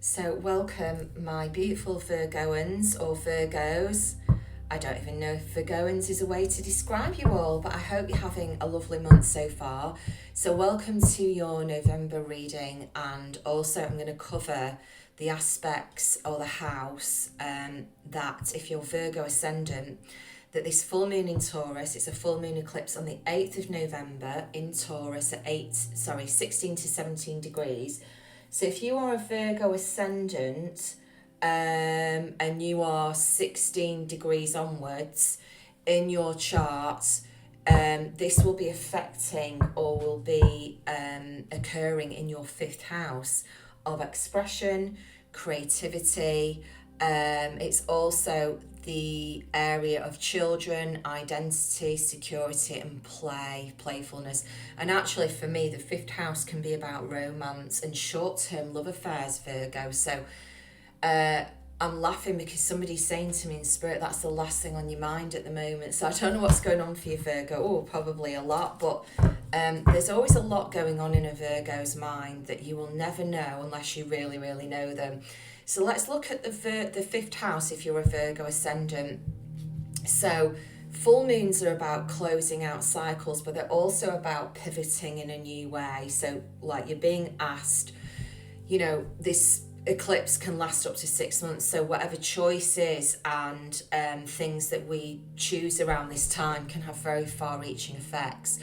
So welcome my beautiful Virgoans or Virgos. I don't even know if Virgoans is a way to describe you all, but I hope you're having a lovely month so far. So welcome to your November reading, and also I'm going to cover the aspects or the house that if you're Virgo Ascendant, that this full moon in Taurus, it's a full moon eclipse on the 8th of November in Taurus at 16 to 17 degrees. So if you are a Virgo Ascendant and you are 16 degrees onwards in your chart, this will be affecting or will be occurring in your fifth house of expression, creativity. It's also the area of children, identity, security and playfulness. And actually for me, the fifth house can be about romance and short-term love affairs, Virgo. So I'm laughing because somebody's saying to me in spirit, that's the last thing on your mind at the moment. So I don't know what's going on for you, Virgo. Oh, probably a lot, but there's always a lot going on in a Virgo's mind that you will never know unless you really, really know them. So let's look at the fifth house if you're a Virgo Ascendant. So full moons are about closing out cycles, but they're also about pivoting in a new way. So like you're being asked, you know, this eclipse can last up to 6 months. So whatever choices and things that we choose around this time can have very far-reaching effects.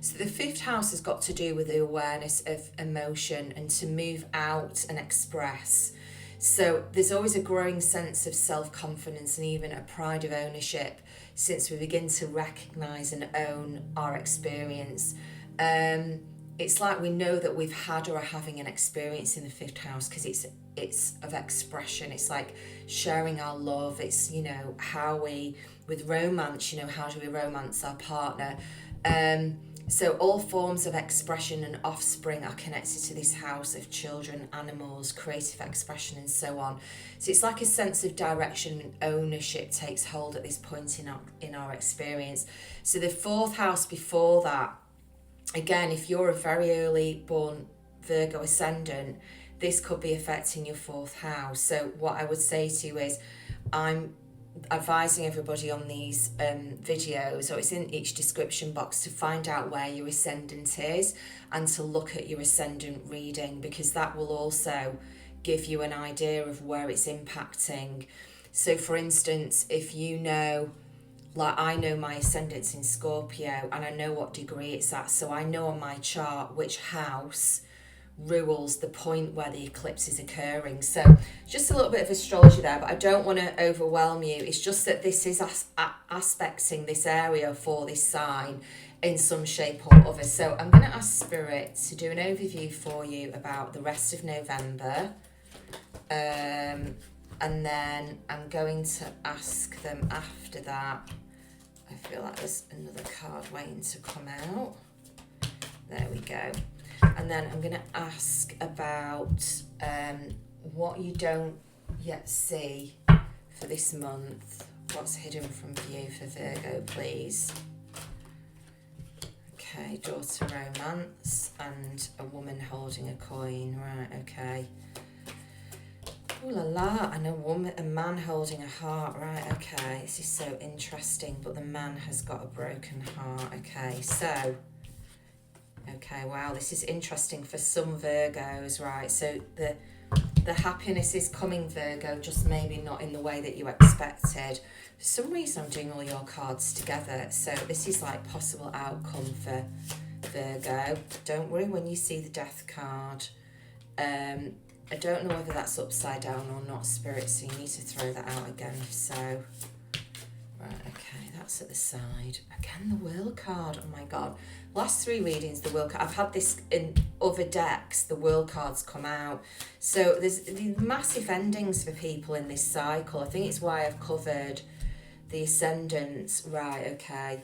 So the fifth house has got to do with the awareness of emotion and to move out and express. So there's always a growing sense of self-confidence and even a pride of ownership since we begin to recognise and own our experience. It's like we know that we've had or are having an experience in the fifth house because it's of expression. It's like sharing our love. It's, you know, how we, with romance, you know, how do we romance our partner? So all forms of expression and offspring are connected to this house of children, animals, creative expression and so on. So it's like a sense of direction and ownership takes hold at this point in our experience. So the fourth house before that, again, if you're a very early born Virgo Ascendant, this could be affecting your fourth house. So what I would say to you is, I'm advising everybody on these videos, or it's in each description box, to find out where your ascendant is and to look at your ascendant reading, because that will also give you an idea of where it's impacting. So for instance, if you know, like I know my ascendant's in Scorpio and I know what degree it's at, so I know on my chart which house rules the point where the eclipse is occurring. So just a little bit of astrology there, but I don't want to overwhelm you. It's just that this is aspecting this area for this sign in some shape or other. So I'm going to ask Spirit to do an overview for you about the rest of November, and then I'm going to ask them after that. I feel like there's another card waiting to come out. There we go. And then I'm going to ask about what you don't yet see for this month. What's hidden from view for Virgo, please? Okay, daughter romance and a woman holding a coin. Right, okay. Ooh la la, and a man holding a heart. Right, okay. This is so interesting, but the man has got a broken heart. Okay, so... Okay, wow, this is interesting for some Virgos, right? So the happiness is coming, Virgo, just maybe not in the way that you expected. For some reason, I'm doing all your cards together. So this is like possible outcome for Virgo. Don't worry when you see the death card. I don't know whether that's upside down or not, Spirit, so you need to throw that out again if so. Right, okay, that's at the side. Again, the World card, oh my God. Last three readings, the World card. I've had this in other decks, the World cards come out. So there's these massive endings for people in this cycle. I think it's why I've covered the Ascendants. Right, okay.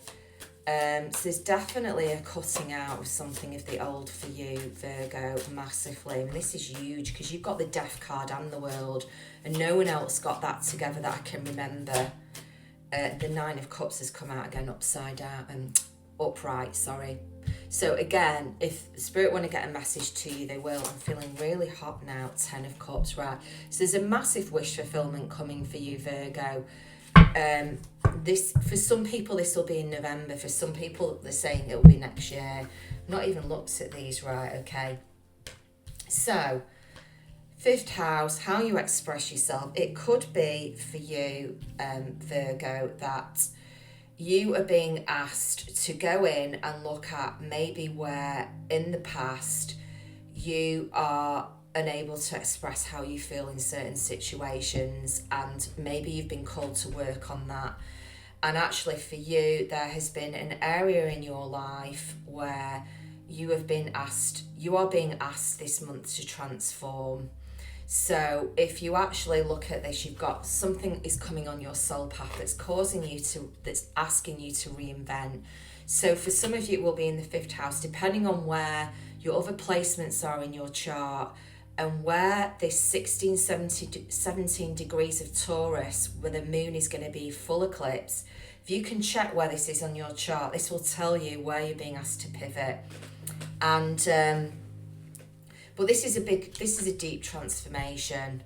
So there's definitely a cutting out of something of the old for you, Virgo, massively. And this is huge because you've got the Death card and the World, and no one else got that together that I can remember. The Nine of Cups has come out again upside down and upright, sorry. So again, if Spirit want to get a message to you, they will. I'm feeling really hot now, 10 of Cups, right? So there's a massive wish fulfillment coming for you, Virgo. This, for some people, this will be in November. For some people, they're saying it'll be next year. I've not even looked at these, right? Okay. So, 5th house, how you express yourself. It could be for you, Virgo, that you are being asked to go in and look at maybe where in the past you are unable to express how you feel in certain situations, and maybe you've been called to work on that. And actually for you, there has been an area in your life where you are being asked this month to transform. So if you actually look at this, you've got something is coming on your soul path that's asking you to reinvent. So for some of you, it will be in the 5th house, depending on where your other placements are in your chart, and where this 17 degrees of Taurus, where the moon is going to be full eclipse. If you can check where this is on your chart, this will tell you where you're being asked to pivot. And but this is a deep transformation.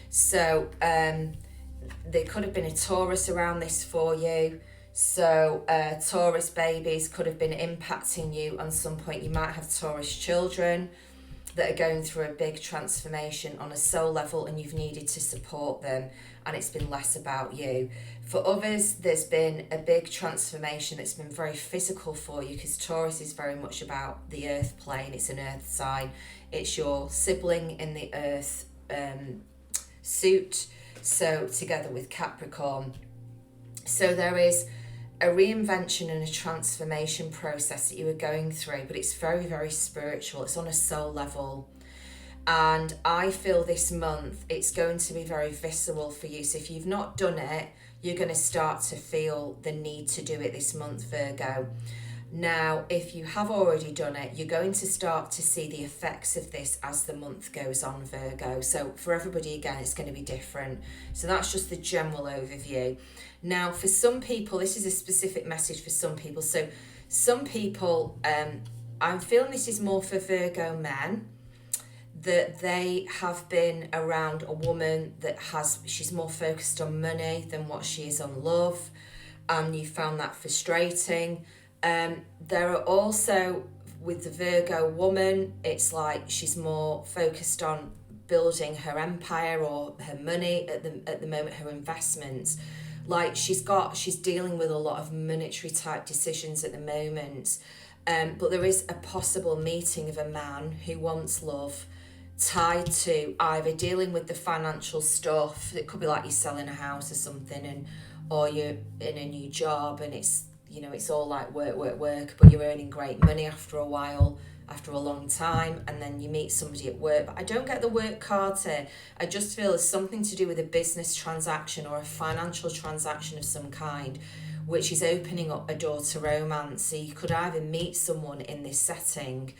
So there could have been a Taurus around this for you. So Taurus babies could have been impacting you on some point. You might have Taurus children that are going through a big transformation on a soul level, and you've needed to support them, and it's been less about you. For others, there's been a big transformation that's been very physical for you, because Taurus is very much about the earth plane. It's an earth sign. It's your sibling in the earth suit, so together with Capricorn. So there is a reinvention and a transformation process that you are going through, but it's very, very spiritual. It's on a soul level. And I feel this month it's going to be very visceral for you. So if you've not done it, you're going to start to feel the need to do it this month, Virgo. Now, if you have already done it, you're going to start to see the effects of this as the month goes on, Virgo. So for everybody, again, it's going to be different. So that's just the general overview. Now, for some people, this is a specific message for some people. So some people, I'm feeling this is more for Virgo men, that they have been around a woman she's more focused on money than what she is on love. And you found that frustrating. There are also, with the Virgo woman, it's like she's more focused on building her empire or her money at the moment, her investments. Like she's dealing with a lot of monetary type decisions at the moment. But there is a possible meeting of a man who wants love, tied to either dealing with the financial stuff. It could be like you're selling a house or something, or you're in a new job, and it's all like work, but you're earning great money after a while, after a long time, and then you meet somebody at work. But I don't get the work cards here. I just feel it's something to do with a business transaction or a financial transaction of some kind, which is opening up a door to romance. So you could either meet someone in this setting.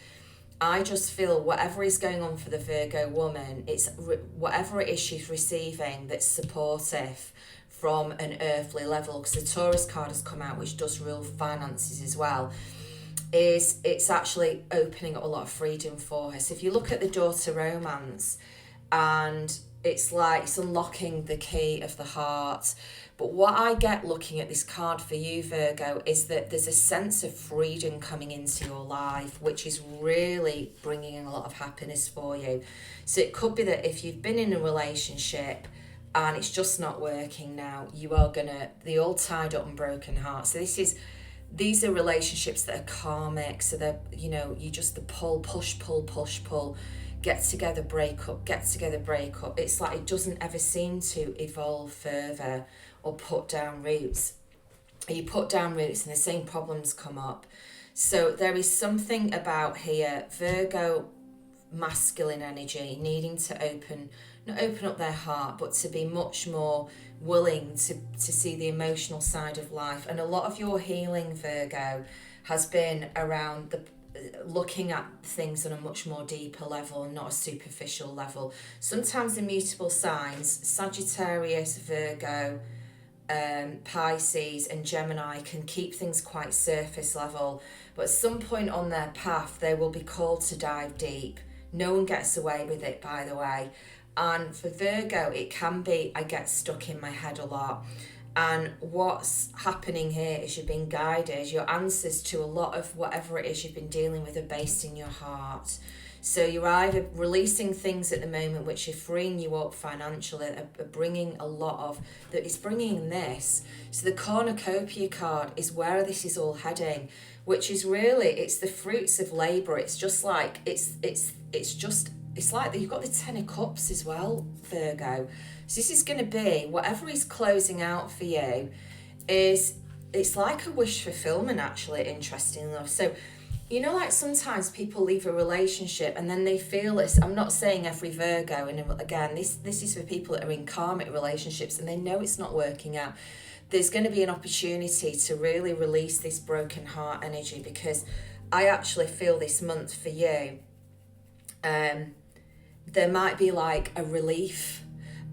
I just feel whatever is going on for the Virgo woman, it's whatever it is she's receiving that's supportive from an earthly level, because the Taurus card has come out, which does rule finances as well, it's actually opening up a lot of freedom for her. So if you look at the door to romance, and it's like it's unlocking the key of the heart. But what I get looking at this card for you, Virgo, is that there's a sense of freedom coming into your life, which is really bringing a lot of happiness for you. So it could be that if you've been in a relationship and it's just not working now, the all tied up and broken heart. So these are relationships that are karmic. So they're, you just the pull, get together, break up, get together, break up. It's like it doesn't ever seem to evolve further or put down roots. You put down roots and the same problems come up. So there is something about here, Virgo masculine energy, needing to not open up their heart, but to be much more willing to see the emotional side of life. And a lot of your healing, Virgo, has been around looking at things on a much more deeper level and not a superficial level. Sometimes the mutable signs, Sagittarius, Virgo, Pisces and Gemini can keep things quite surface level, but at some point on their path they will be called to dive deep. No one gets away with it, by the way. And for Virgo, it can be, I get stuck in my head a lot. And what's happening here is you're being guided. Your answers to a lot of whatever it is you've been dealing with are based in your heart. So you're either releasing things at the moment which are freeing you up financially, are bringing a lot of, that is bringing this. So the cornucopia card is where this is all heading, which is really, it's the fruits of labour. It's just like, it's like that you've got the Ten of Cups as well, Virgo. So this is going to be, whatever is closing out for you, it's like a wish fulfillment, actually, interestingly enough. So, you know, like sometimes people leave a relationship and then they feel this. I'm not saying every Virgo, and again, this is for people that are in karmic relationships and they know it's not working out. There's going to be an opportunity to really release this broken heart energy, because I actually feel this month for you, there might be like a relief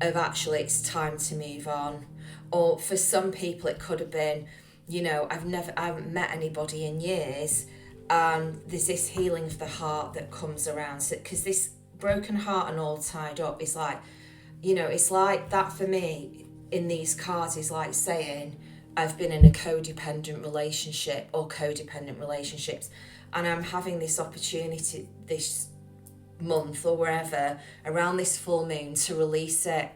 of actually it's time to move on. Or for some people it could have been, you know, I haven't met anybody in years, and there's this healing of the heart that comes around. So because this broken heart and all tied up is like, you know, it's like that for me in these cards is like saying I've been in a codependent relationship or codependent relationships, and I'm having this opportunity this month or wherever around this full moon to release it.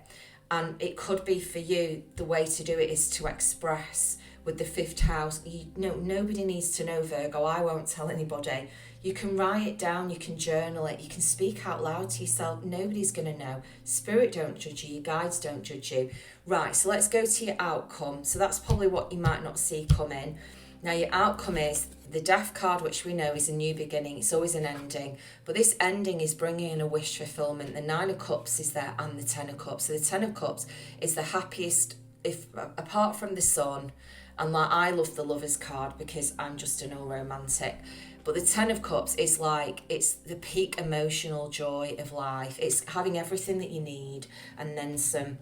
And it could be for you, the way to do it is to express with the fifth house. Nobody needs to know, Virgo. I won't tell anybody. You can write it down, you can journal it, you can speak out loud to yourself. Nobody's going to know. Spirit don't judge you, your guides don't judge you. Right, so let's go to your outcome. So that's probably what you might not see coming. Now your outcome is the Death card, which we know is a new beginning. It's always an ending. But this ending is bringing in a wish fulfillment. The Nine of Cups is there and the Ten of Cups. So the Ten of Cups is the happiest, if apart from the Sun. And like, I love the Lovers card because I'm just an old romantic. But the Ten of Cups is like, it's the peak emotional joy of life. It's having everything that you need and then some.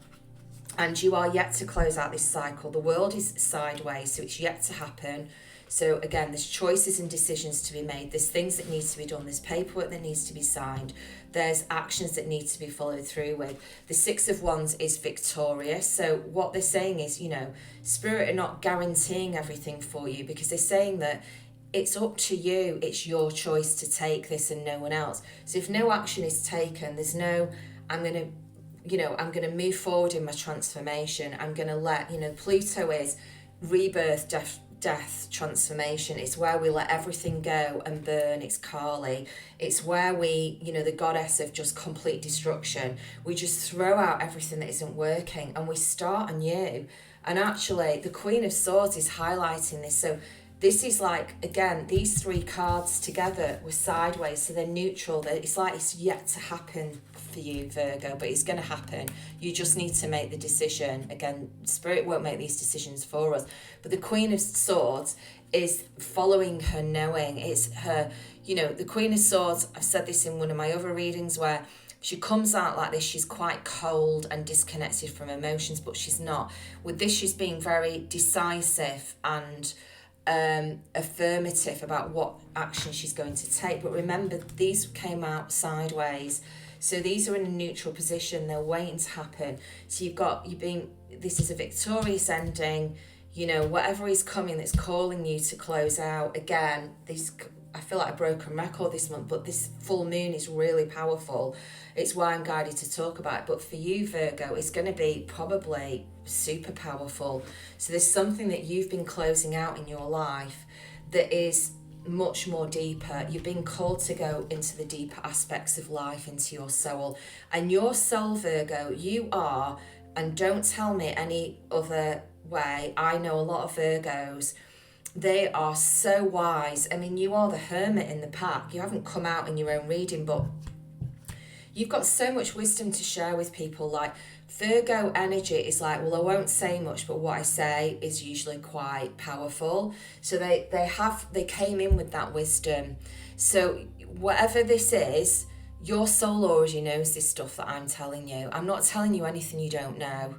And you are yet to close out this cycle. The world is sideways, so it's yet to happen. So again, there's choices and decisions to be made. There's things that need to be done. There's paperwork that needs to be signed. There's actions that need to be followed through with. The Six of Wands is victorious. So what they're saying is, you know, Spirit are not guaranteeing everything for you, because they're saying that it's up to you. It's your choice to take this and no one else. So if no action is taken, there's no, I'm going to move forward in my transformation. I'm going to let, Pluto is rebirth, death, transformation. It's where we let everything go and burn. It's Kali. It's where we, the goddess of just complete destruction. We just throw out everything that isn't working and we start anew. And actually, the Queen of Swords is highlighting this. So this is like, again, these three cards together were sideways, so they're neutral. It's like it's yet to happen for you, Virgo, but it's going to happen. You just need to make the decision. Again, Spirit won't make these decisions for us. But the Queen of Swords is following her knowing. It's her, the Queen of Swords, I've said this in one of my other readings, where she comes out like this, she's quite cold and disconnected from emotions, but she's not. With this, she's being very decisive and affirmative about what action she's going to take. But remember, these came out sideways, so these are in a neutral position. They're waiting to happen. So this is a victorious ending. Whatever is coming that's calling you to close out. Again, I feel like a broken record this month, but this full moon is really powerful. It's why I'm guided to talk about it. But for you, Virgo, it's going to be probably super powerful. So there's something that you've been closing out in your life that is much more deeper. You've been called to go into the deeper aspects of life, into your soul. And your soul, Virgo, you are, and don't tell me any other way, I know a lot of Virgos, they are so wise. I mean, you are the hermit in the pack. You haven't come out in your own reading, but you've got so much wisdom to share with people. Like, Virgo energy is like, well, I won't say much, but what I say is usually quite powerful. So they came in with that wisdom. So whatever this is, your soul already knows this stuff that I'm telling you. I'm not telling you anything you don't know.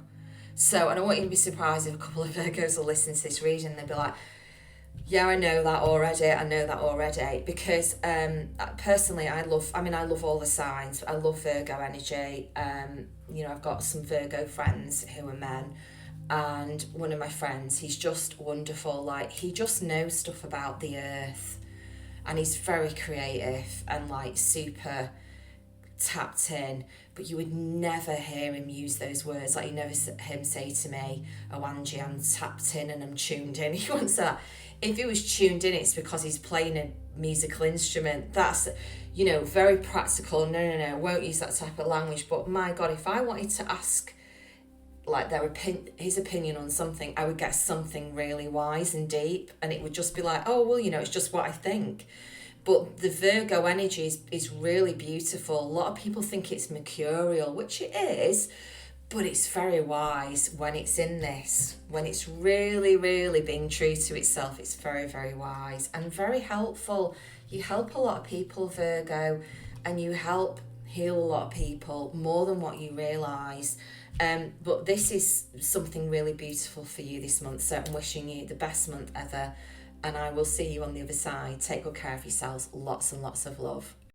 So, and I want you to be surprised if a couple of Virgos will listen to this reading and they'll be like, yeah, I know that already, because personally I love all the signs. I love Virgo energy. I've got some Virgo friends who are men, and one of my friends, he's just wonderful. Like, he just knows stuff about the earth, and he's very creative and like super tapped in, but you would never hear him use those words. Like, you never him say to me, oh Angie, I'm tapped in and I'm tuned in. He wants that. If he was tuned in, it's because he's playing a musical instrument. That's, very practical. No, won't use that type of language. But my God, if I wanted to ask like his opinion on something, I would get something really wise and deep, and it would just be like, oh well, it's just what I think. But the Virgo energy is really beautiful. A lot of people think it's mercurial, which it is, but it's very wise when it's in this. When it's really, really being true to itself, it's very, very wise and very helpful. You help a lot of people, Virgo, and you help heal a lot of people more than what you realise. But this is something really beautiful for you this month, so I'm wishing you the best month ever, and I will see you on the other side. Take good care of yourselves. Lots and lots of love.